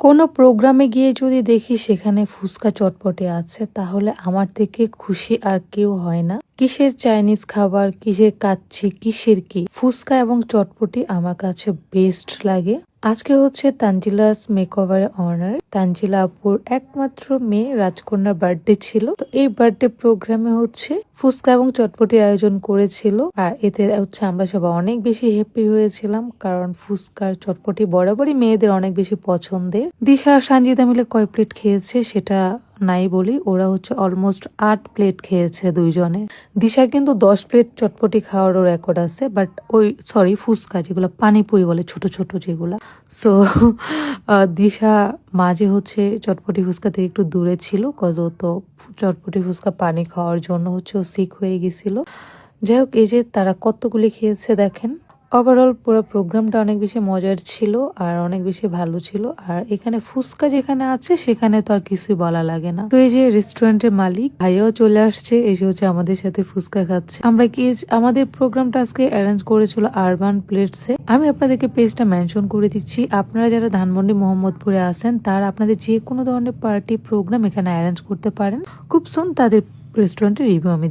কোনো প্রোগ্রামে গিয়ে যদি দেখি সেখানে ফুচকা চটপটে আছে, তাহলে আমার থেকে খুশি আর কেউ হয় না। কিসের চাইনিজ খাবার, কিসের কাচ্চি, কিসের কি, ফুচকা এবং চটপটি আমার কাছে বেস্ট লাগে। আজকে হচ্ছে তানজিলাস মেকওভারের অনার, তানজিলা আপুর একমাত্র মেয়ে রাজকন্যার বার্থডে ছিল। তো এই বার্থডে প্রোগ্রামে হচ্ছে ফুচকা এবং চটপটির আয়োজন করেছিল, আর এতে হচ্ছে আমরা সবাই অনেক বেশি হ্যাপি হয়েছিলাম, কারণ ফুচকার চটপটি বরাবরই মেয়েদের অনেক বেশি পছন্দের। দিশা আর সঞ্জিদা মিলে কয় প্লেট খেয়েছে সেটা নাই বলি, ওরা হচ্ছে অলমোস্ট 8 প্লেট খেয়েছে দুইজনে। দিশার কিন্তু 10 প্লেট চটপটি খাওয়ারও রেকর্ড আছে, বাট ওই সরি ফুচকা যেগুলো পানিপুরি বলে ছোট ছোট যেগুলা। সো দিশা মাঝে হচ্ছে চটপটি ফুচকা থেকে একটু দূরে ছিল, কজ তো চটপটি ফুচকা পানি খাওয়ার জন্য হচ্ছে ও সিক হয়ে গেছিল। যাই হোক, এই যে তারা কতগুলি খেয়েছে দেখেন। ওভারঅল পুরো প্রোগ্রামটা অনেক বেশি মজার ছিল আর অনেক বেশি ভালো ছিল। আর এখানে ফুচকা যেখানে আছে সেখানে তো আর কিছুই বলা লাগে না। তো এই যে রেস্টুরেন্টের মালিক ভাইয়াও চলে আসছে, এসে হচ্ছে আমাদের সাথে ফুচকা খাচ্ছে। আমরা কি আমাদের প্রোগ্রামটা আজকে অ্যারেঞ্জ করেছিল আরবান প্লেটসে। আমি আপনাদেরকে পেজটা মেনশন করে দিচ্ছি। আপনারা যারা ধানমন্ডি মোহাম্মদপুরে আছেন তারা আপনাদের যে কোনো ধরনের পার্টি প্রোগ্রাম এখানে অ্যারেঞ্জ করতে পারেন। খুব সুন তাদের রেস্টুরেন্টের রিভিউ আমি